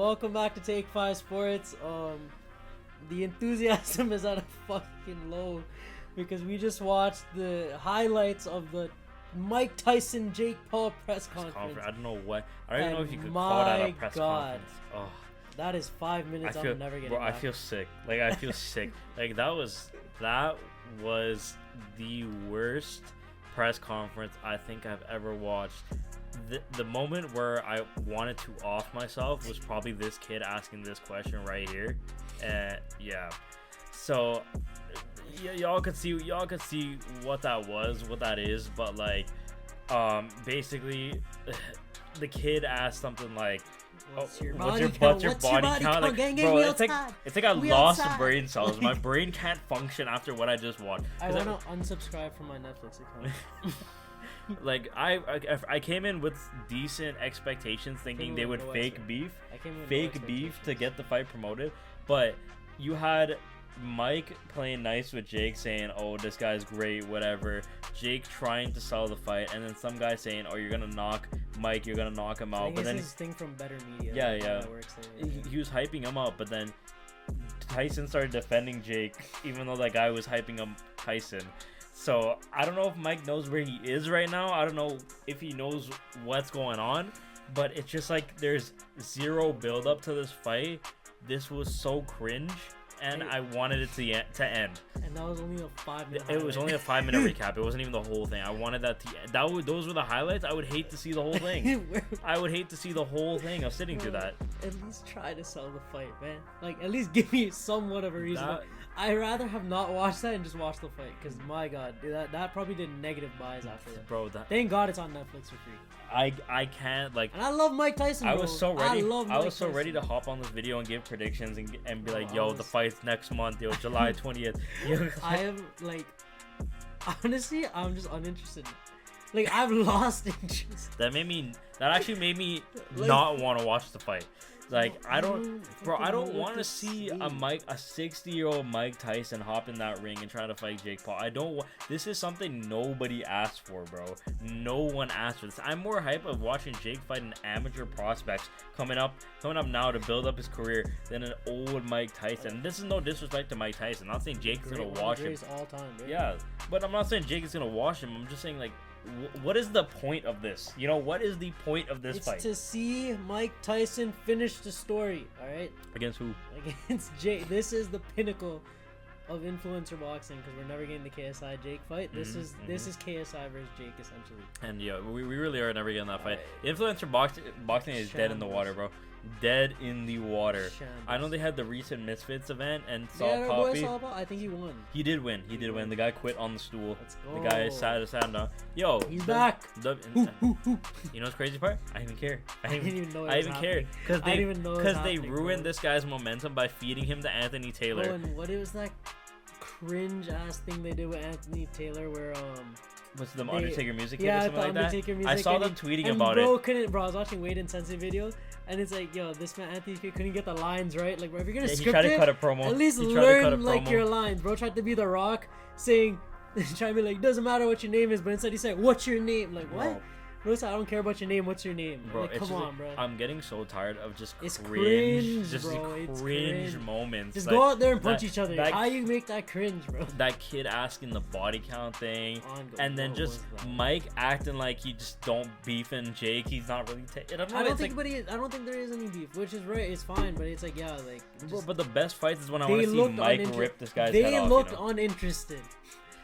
welcome back to Take Five Sports. The enthusiasm is at a fucking low because we just watched the highlights of the Mike Tyson Jake Paul press conference. I don't know what. I don't even know if you could call that a press conference. Oh, that is 5 minutes. I'm never getting back. I feel sick. Like I feel sick. Like that was the worst press conference I think I've ever watched. The moment where I wanted to off myself was probably this kid asking this question right here. Yeah. So y'all could see what that is, but like basically the kid asked something like, What's your body count? Like, bro, it's like I lost brain cells. My brain can't function after what I just watched. I want to unsubscribe from my Netflix account. Like I came in with decent expectations, thinking they would fake beef to get the fight promoted, but you had Mike playing nice with Jake, saying, "Oh, this guy's great, whatever." Jake trying to sell the fight, and then some guy saying, "Oh, you're gonna knock Mike, you're gonna knock him out." But then his thing from Better Media. Yeah. He was hyping him up, but then Tyson started defending Jake, even though that guy was hyping up Tyson. So I don't know if Mike knows where he is right now. I don't know if he knows what's going on, but it's just like there's zero build up to this fight. This was so cringe, and I wanted it to end. And that was only a 5-minute. It was only a 5-minute recap. It wasn't even the whole thing. I wanted that to those were the highlights. I would hate to see the whole thing. I would hate to see the whole thing of sitting through that. At least try to sell the fight, man. Like, at least give me somewhat of a reason. I'd rather have not watched that and just watch the fight, because my god, that probably did negative buys after that. Bro, thank God it's on Netflix for free. I can't, like, and I love Mike Tyson, bro. I was so ready to hop on this video and give predictions and be like, yo, the fight's next month, yo, July 20th. I am, like, honestly, I'm just uninterested. Like, I've lost interest. That actually made me like, not want to watch the fight. Like, I don't want to see a 60-year-old Mike Tyson hop in that ring and try to fight Jake Paul. This is something nobody asked for, bro. No one asked for this. I'm more hype of watching Jake fight an amateur prospects coming up now to build up his career than an old Mike Tyson. This is no disrespect to Mike Tyson. I'm not saying Jake is gonna wash him. All time, right? Yeah, but I'm not saying Jake is gonna wash him. I'm just saying, like, what is the point of this? You know, what is the point of this fight? It's to see Mike Tyson finish the story, alright? Against who? Against Jake. This is the pinnacle of influencer boxing, because we're never getting the KSI Jake fight. This is KSI versus Jake, essentially. And yeah, we really are never getting that fight. Influencer boxing is dead in the water, bro. Dead in the water. I know they had the recent Misfits event and Poppy. I think he won. He did win. The guy quit on the stool. Let's go. The guy sat down. Yo, he's back. You know what's crazy part? I didn't even care. I didn't even know. I even cared because they ruined this guy's momentum by feeding him to Anthony Taylor. Oh, and what was that cringe ass thing they did with Anthony Taylor where what's the Undertaker music or something like that? Music, I saw them tweeting about it. I was watching Wade and Sensei videos, and it's like, yo, this man Anthony couldn't get the lines right. Like, bro, if you're gonna script tried to cut a promo. At least learn like your lines. Bro tried to be The Rock, saying, trying to be like, doesn't matter what your name is, but instead he said, "What's your name?" Like, what? Bro, I don't care about your name. What's your name? Bro, like, come on, bro. I'm getting so tired of just cringe moments. Just go out there and punch each other. How you make that cringe, bro? That kid asking the body count thing, and then just Mike acting like he just don't beefing Jake. He's not really. I don't think there is any beef, which is right. It's fine, but it's like, yeah, like. Bro, but the best fights is when I want to see Mike rip this guy's head off. They looked uninterested.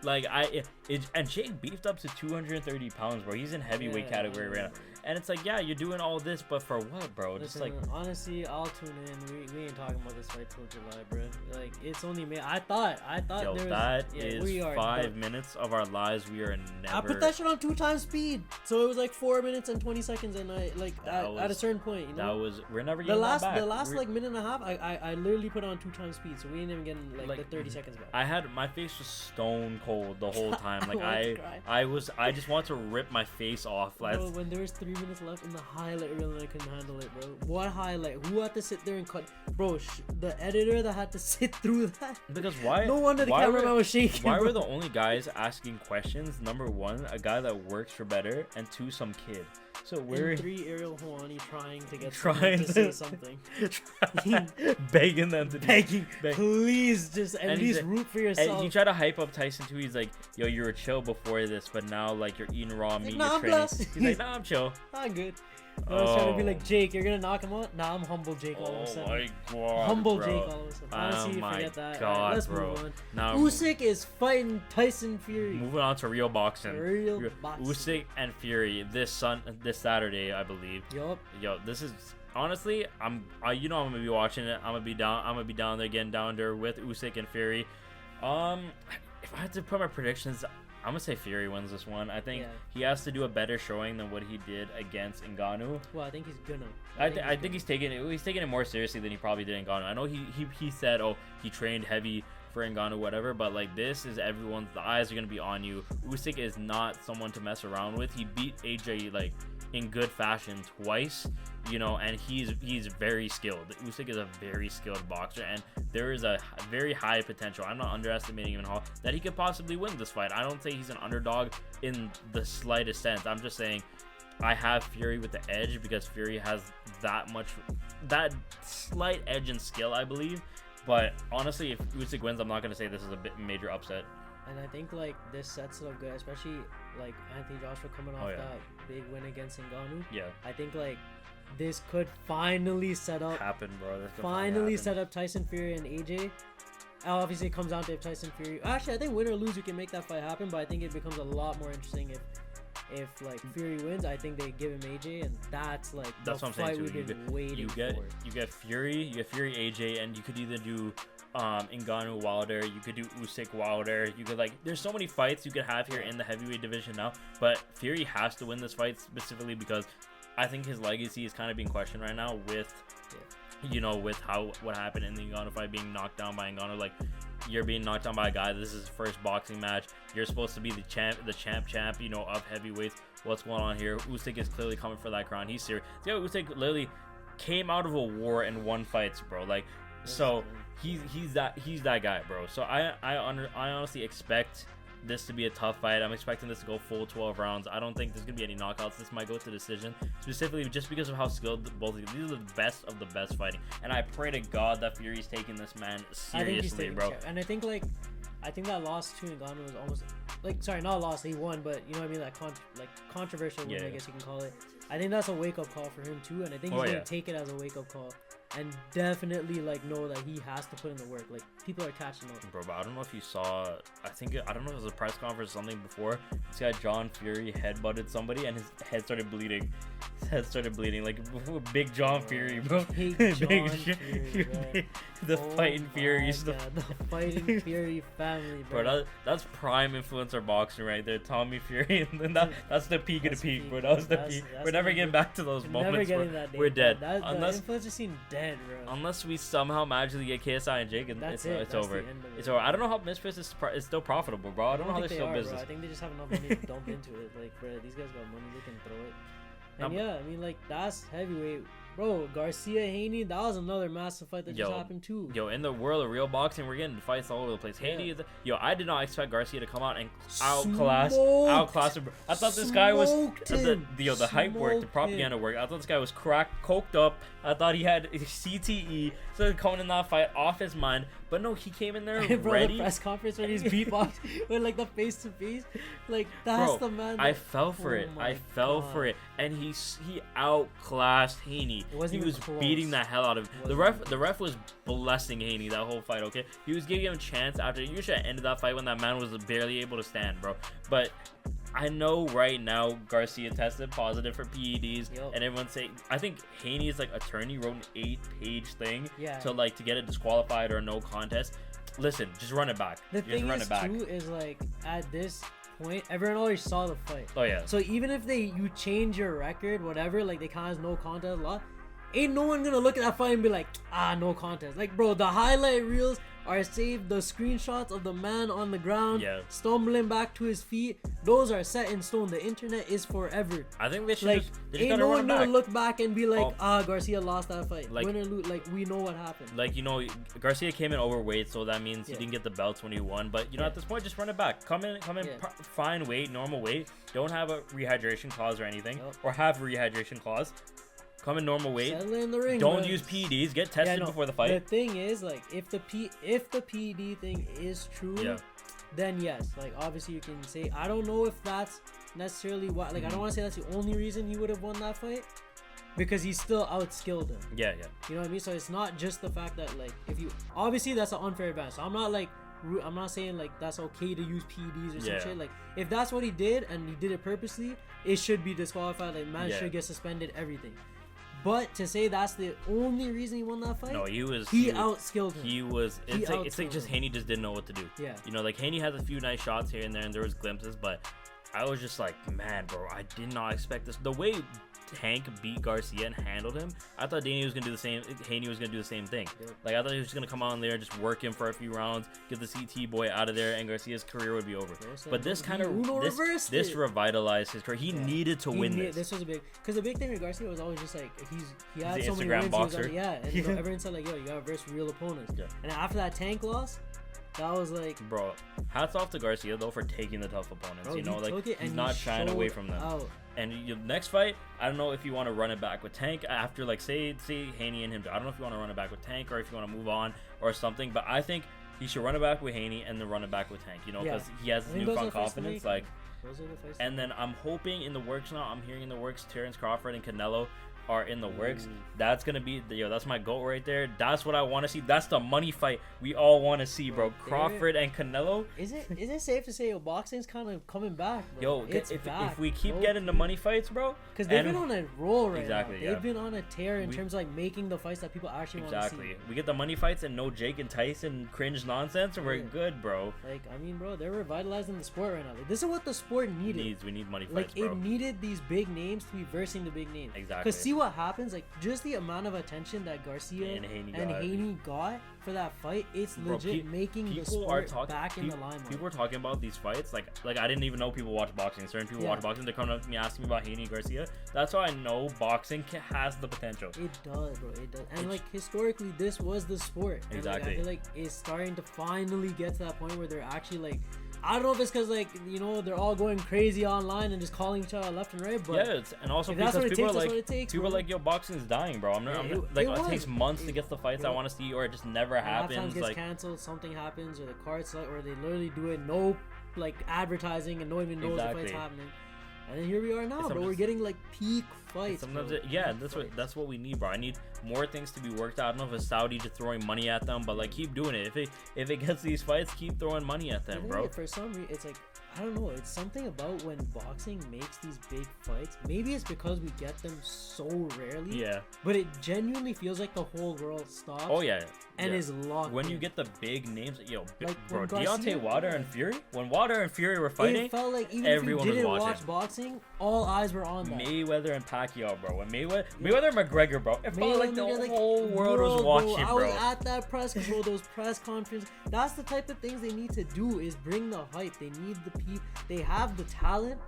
Like, and Jake beefed up to 230 pounds, bro. He's in heavyweight category right now. And it's like, yeah, you're doing all this, but for what, bro? Listen, just like, honestly, I'll tune in. We ain't talking about this fight till July, bro. Like, it's only me. I thought yo, there was. That is 5 minutes of our lives. We are never. I put that shit on 2x speed, so it was like 4 minutes and 20 seconds, and I like at a certain point, you know. We're never getting that back. The last like minute and a half, I literally put on 2x speed, so we ain't even getting like the 30 seconds back. My face was stone cold the whole time. Like I just want to rip my face off. Bro, when there was 3 minutes left in the highlight reel and I couldn't handle it, bro. What highlight? Who had to sit there and cut? Bro, the editor that had to sit through that. Because why? No wonder the cameraman was shaking. Why were the only guys asking questions? Number one, a guy that works for Better, and two, some kid. So we're in 3 Ariel Hawani trying to get Trying someone to say something. begging them to Begging, beg. please just at And he's least like- root for And yourself. he tried to hype up Tyson too. He's like, "Yo, you were chill before this, but now like you're eating raw meat. "Nah, you're I'm training." blessed. He's like, "Nah, I'm chill." I'm good. I was trying to be Oh. like, Jake, you're gonna knock him out? Nah, I'm humble Jake all of a Oh sudden. my god, Humble bro. Jake all of a sudden. Oh Honestly, my forget that. god, Alright, let's bro. move on. Now Usyk is fighting Tyson Fury. moving on to real boxing. Real boxing. Usyk and Fury this Saturday, I believe. Yup. Yo, this is honestly, I'm gonna be watching it. I'm gonna be down there, getting down there with Usyk and Fury. If I had to put my predictions, I'm gonna say Fury wins this one. I think Yeah. he has to do a better showing than what he did against Ngannou. Well, I think he's gonna. I think he's taking it more seriously than he probably did in Ngannou. I know he said, oh, he trained heavy for Ngannou, whatever, but like this is the eyes are gonna be on you. Usyk is not someone to mess around with. He beat AJ like in good fashion twice, you know, and he's very skilled. Usyk is a very skilled boxer, and there is a very high potential. I'm not underestimating him at all that he could possibly win this fight. I don't say he's an underdog in the slightest sense. I'm just saying I have Fury with the edge because Fury has that slight edge and skill, I believe. But honestly, if Usyk wins, I'm not gonna say this is a major upset. And I think like this sets it up good, especially like Anthony Joshua coming off that big win against Ngannou. Yeah, I think like this could finally set up. happen, bro. This could Finally happen. set up Tyson Fury and AJ. Obviously, it comes down to if Tyson Fury. Actually, I think win or lose, you can make that fight happen. But I think it becomes a lot more interesting if like Fury wins. I think they give him AJ, and that's like That's the what I'm saying fight too. we've been waiting You get Fury, AJ, and you could either do Ngannou Wilder, you could do Usyk Wilder, you could like there's so many fights you could have here in the heavyweight division now, but Fury has to win this fight specifically because I think his legacy is kind of being questioned right now with you know, with what happened in the Ngannou fight, being knocked down by Ngannou. Like, you're being knocked down by a guy, this is his first boxing match, you're supposed to be the champ, you know, of heavyweights. What's going on here? Usyk is clearly coming for that crown. He's serious. Yeah, Usyk literally came out of a war and won fights, bro. Like, so he's that guy, bro. So I honestly expect this to be a tough fight. I'm expecting this to go full 12 rounds. I don't think there's gonna be any knockouts. This might go to decision, specifically just because of how skilled both of these are. The best of the best fighting, and I pray to God that Fury's taking this man seriously, bro. And I think that loss to Ngannou was almost like, sorry, not a loss, he won, but you know what I mean, that controversial win, I guess you can call it. I think that's a wake-up call for him too, and I think he's gonna take it as a wake-up call and definitely like know that he has to put in the work. Like, people are catching up, bro. But I don't know if you saw, I don't know if it was a press conference or something before, this guy John Fury headbutted somebody and his head started bleeding. Like big John Fury, bro. Big John Fury, the fighting Furies, the fighting Fury family, bro. That's prime influencer boxing right there. Tommy Fury, and then that's the peak of the peak, bro. That was the peak. We're never getting back to those moments. We're dead. Unless the influencer scene dead, bro. Unless we somehow magically get KSI and Jake, and it's over. It's over. I don't know how Misfits is still profitable, bro. I don't know how they're still business. Bro. I think they just have enough money to dump into it. Like, bro, these guys got money, they can throw it. And yeah, I mean, like, that's heavyweight. Bro, Garcia Haney, that was another massive fight that just happened too. Yo, in the world of real boxing, we're getting fights all over the place. Haney, I did not expect Garcia to come out and outclass him. I thought this guy was the hype work, the propaganda work. I thought this guy was coked up. I thought he had CTE, so coming in that fight off his mind. But no, he came in there ready. The press conference when he's beatboxing with like the face to face, like that's the man. I fell for it. I fell for it, and he outclassed Haney. He was beating the hell out of him. The ref was blessing Haney that whole fight. Okay, he was giving him a chance after. You should have ended that fight when that man was barely able to stand, bro. But I know right now Garcia tested positive for PEDs, and everyone's saying, I think Haney's like attorney wrote an 8-page thing to get it disqualified or no contest. Listen, just run it back. The thing is too is like at this point, everyone already saw the fight. Oh yeah. So even if you change your record, whatever, like they count as no contest, ain't no one gonna look at that fight and be like, no contest. Like, bro, the highlight reels are saved. The screenshots of the man on the ground stumbling back to his feet, those are set in stone. The internet is forever. I think they should like, they ain't no one gonna look back and be like, Garcia lost that fight. Like, win or lose, like, we know what happened. Like, you know, Garcia came in overweight, so that means he didn't get the belts when he won. But, you know, at this point, just run it back. Come in, fine weight, normal weight. Don't have a rehydration clause or anything. Or have a rehydration clause. Come in normal weight. Settle in the ring. Don't use PEDs. Get tested before the fight. The thing is, like, if the PED thing is true, then yes. Like, obviously you can say, I don't know if that's necessarily what. Like, I don't want to say that's the only reason he would have won that fight, because he still outskilled him. Yeah. You know what I mean? So it's not just the fact that, like, if you obviously that's an unfair advantage. So I'm not saying like that's okay to use PEDs or some shit. Like, if that's what he did and he did it purposely, it should be disqualified. Like, man should get suspended, everything. But to say that's the only reason he won that fight, no, he outskilled him. It's like just Haney just didn't know what to do. Yeah, you know, like Haney has a few nice shots here and there, and there was glimpses, but I was just like, man, bro, I did not expect this. The way Hank beat Garcia and handled him, I thought Haney was gonna do the same thing. Like, I thought he was just gonna come on there and just work him for a few rounds, get the CT boy out of there, and Garcia's career would be over. But this kind of this revitalized his career. He needed to win this. This was a big, because the big thing with Garcia was always just like he had so many Instagram wins. Boxer. And you know, everyone said like, yo, you gotta verse real opponents. And after that Tank loss, that was like, bro, hats off to Garcia though for taking the tough opponents. Bro, you know, like he's not shying away from them. And your next fight, I don't know if you want to run it back with Tank after, like, say Haney and him. I don't know if you want to run it back with Tank or if you want to move on or something. But I think he should run it back with Haney and then run it back with Tank. You know, because he has this newfound confidence. Like, and then I'm hoping in the works now. I'm hearing in the works Terrence Crawford and Canelo are in the works. That's gonna be that's my goal right there. That's what I want to see. That's the money fight we all want to see, bro. Crawford and Canelo. Is it safe to say boxing's kind of coming back, bro? If we keep getting the money fights, bro, because they've been on a roll right now. They've been on a tear in terms of like making the fights that people actually want to see. We get the money fights and no Jake and Tyson cringe nonsense, and we're good, bro. Like, I mean, bro, they're revitalizing the sport right now. Like, this is what the sport needed. We need money fights, bro. It needed these big names to be versing the big names. Because see what happens, like, just the amount of attention that Garcia and Haney got for that fight, it's legit making the sport back in the limelight. People are talking about these fights like I didn't even know people watch boxing. Certain people watch boxing. They're coming up to me asking me about Haney and Garcia. That's how I know boxing has the potential. It does, bro. It does. And like, historically, this was the sport. And, like, I feel like it's starting to finally get to that point where they're actually like, I don't know if it's because, like, you know, they're all going crazy online and just calling each other left and right, but and also because people are like, yo, boxing's dying, bro. It takes months to get the fights I want to see, or it just never happens. Gets canceled, something happens, or the cards, or they literally do it no, like, advertising and no one even knows the fight's happening. And then here we are now, bro. We're getting like peak fights. Sometimes that's what we need, bro. I need more things to be worked out. I don't know if it's Saudi just throwing money at them, but like, keep doing it. If it gets these fights, keep throwing money at them, bro. For some reason, it's like, I don't know. It's something about when boxing makes these big fights. Maybe it's because we get them so rarely. Yeah. But it genuinely feels like the whole world stops. Oh yeah. And is locked. When you get the big names, bro, Deontay Wilder and Fury. When Wilder and Fury were fighting, it felt like even everyone if you didn't watch boxing, all eyes were on that. Mayweather and Pacquiao, bro. When Mayweather and McGregor, bro. It felt like the whole world was watching, bro. I was at that press control, those press conferences. That's the type of things they need to do, is bring the hype. They need the people. They have the talent.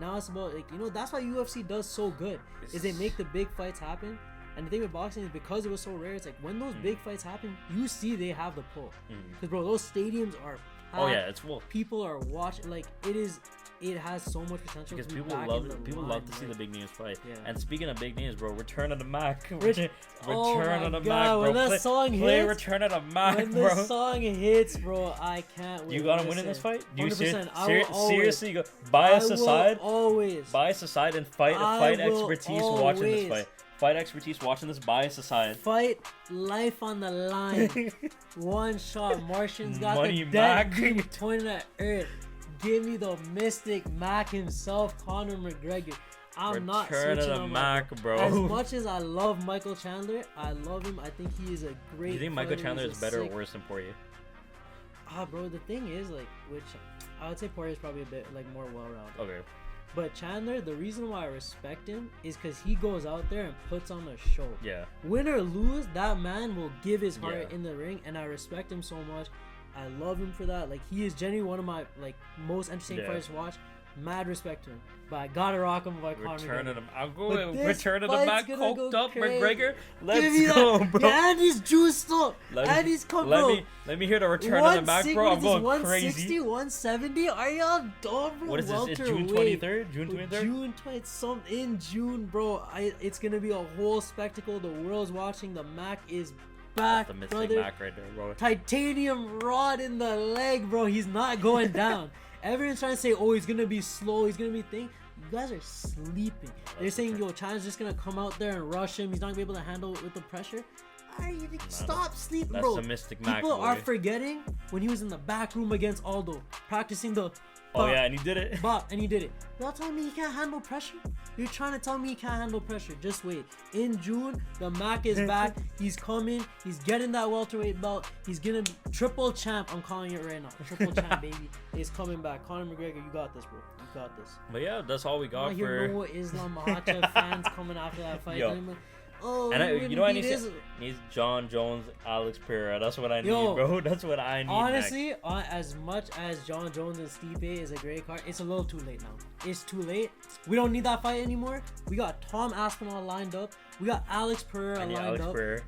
Now it's about, like, you know, that's why UFC does so good, is they make the big fights happen. And the thing with boxing is, because it was so rare, it's like when those big fights happen, you see they have the pull. Because bro, those stadiums are packed. Oh yeah, it's full. People are watching. Like, it has so much potential. Because people love to see the big names fight. Yeah. And speaking of big names, bro, Return of the Mac. Return of the Mac, bro. When that song hits, Return of the Mac, when bro. the song hits, bro, I can't wait. You got him winning this fight? 100%. Seriously, go bias aside. Always. Bias aside and fight expertise watching this fight. Fight expertise watching this, bias aside. Fight life on the line. One shot. Martian's got Money the dead beam pointed at Earth. Give me the Mystic Mac himself, Conor McGregor. I'm not switching on Mac, bro. As much as I love Michael Chandler, I love him. I think he is a great. Do you think Michael Chandler is better or worse than Poirier? Bro, the thing is, like, which I would say Poirier is probably a bit like more well-rounded. Okay. But Chandler, the reason why I respect him is because he goes out there and puts on a show. Yeah. Win or lose, that man will give his heart Yeah. in the ring, and I respect him so much. I love him for that. Like, he is genuinely one of my like most entertaining fighters to watch. Mad respect to him. But I gotta rock him by Conor Returning McGregor. him. I'm But going this returning him fight's back, gonna coked go up crazy. McGregor. Give Let's me go, that. bro. Yeah, and he's juiced up. And he's come, bro. Let me hear the return of him back, bro. I'm going 160, crazy. 170? Are y'all dumb, bro? What is this? It's June Welterweight. 23rd? June 23rd? June 20th, some in June, bro. It's gonna be a whole spectacle. The world's watching. The Mac is back, That's the Mystic brother. Mac right there, bro. Titanium rod in the leg, bro. He's not going down. Everyone's trying to say, oh, he's gonna be slow. He's gonna be thing. You guys are sleeping. They're saying, yo, China's just gonna come out there and rush him. He's not gonna be able to handle it with the pressure. Stop sleeping, That's bro. the Mystic Mac, People are boy. forgetting when he was in the back room against Aldo, practicing the Oh yeah, and he did it. bop, and he did it. Y'all telling me he can't handle pressure? You're trying to tell me he can't handle pressure. Just wait. In June, the Mac is back. He's coming. He's getting that welterweight belt. He's gonna be triple champ. I'm calling it right now. Triple champ, baby. He's coming back. Conor McGregor, you got this, bro. You got this. But yeah, that's all we I got hear for. no Islam Makhachev fans coming after that fight. Yo. They're like, oh, And you know what I need? this. Needs John Jones, Alex Pereira. That's what I need, Yo, bro. That's what I need. Honestly, as much as John Jones and Stipe is a great card, it's a little too late now. It's too late. We don't need that fight anymore. We got Tom Aspinall lined up. We got Alex Pereira lined Alex up. Pereira.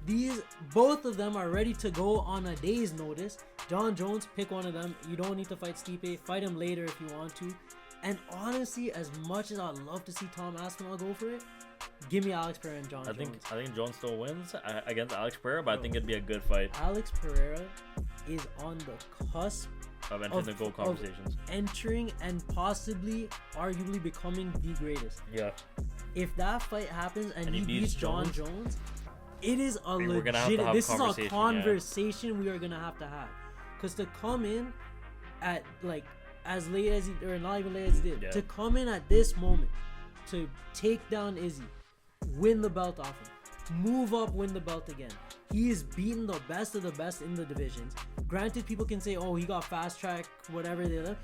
Both of them are ready to go on a day's notice. John Jones, pick one of them. You don't need to fight Stipe. Fight him later if you want to. And honestly, as much as I'd love to see Tom Aspinall go for it, give me Alex Pereira and John Jones. I think Jones still wins against Alex Pereira, but I think it'd be a good fight. Alex Pereira is on the cusp Of entering the GOAT conversations. entering and possibly, arguably becoming the greatest. Yeah. If that fight happens and he beats John Jones, it is a we're gonna have to legit. have This is a conversation, conversation we are gonna have to have. Cause to come in at like as late as he, or not even late as he did, Yeah. to come in at this moment to take down Izzy, win the belt off him, move up, win the belt again. He is beating the best of the best in the divisions. Granted, people can say, oh, he got fast track, whatever they love.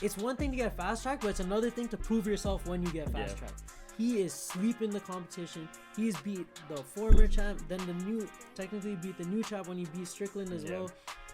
It's one thing to get fast track, but it's another thing to prove yourself when you get fast track. He is sweeping the competition. He's beat the former champ, then technically beat the new champ when he beat Strickland as well.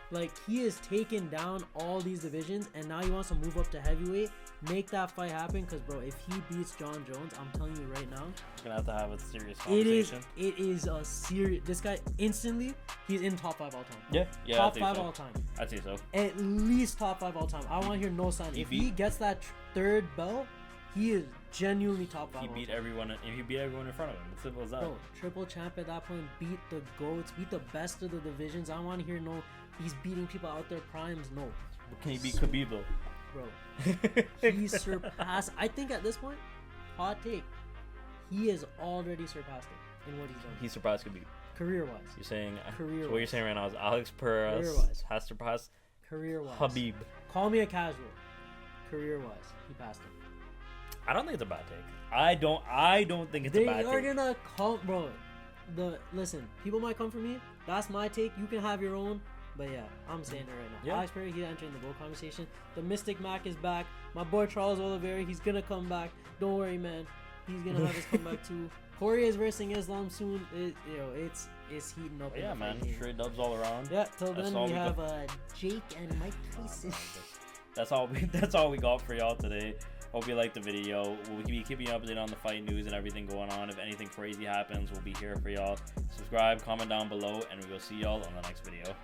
Like, he has taken down all these divisions, and now he wants to move up to heavyweight. Make that fight happen, because, bro, if he beats John Jones, I'm telling you right now, We're gonna have to have a serious conversation. it is a serious. This guy instantly, he's in top 5 all time. Yeah, Top I think 5 so. all time. I'd say so. At least top 5 all time. I want to hear no sign. If he gets that third belt, he is genuinely top 5. He beat everyone. He beat everyone in front of him. It's simple as that. Bro, triple champ at that point. Beat the GOATs. Beat the best of the divisions. I want to hear no. He's beating people out their primes. No. Can he beat Khabib though? Bro, he surpassed. I think at this point, hot take, he has already surpassed it in what he's done. He surpassed Khabib. Career-wise. You're saying. Career-wise. So what you're saying right now is Alex Pereira Career-wise. has surpassed Career-wise. Khabib. Call me a casual. Career-wise, he passed him. I don't think it's a bad take. I don't think it's a bad They are take. gonna come, bro. Listen, people might come for me. That's my take. You can have your own. But yeah, I'm saying it right now. Yeah. Alex Pereira, he's entering the GOAT conversation. The Mystic Mac is back. My boy Charles Oliveira, he's gonna come back. Don't worry, man. He's gonna have his comeback too. Corey is versing Islam soon. It's heating up. Yeah, in the man. fight game. Straight dubs all around. Yeah. Till That's then, all we we have Jake and Mike Tyson. That's all we got for y'all today. Hope you liked the video. We'll be keeping you updated on the fight news and everything going on. If anything crazy happens, we'll be here for y'all. Subscribe, comment down below, and we will see y'all on the next video.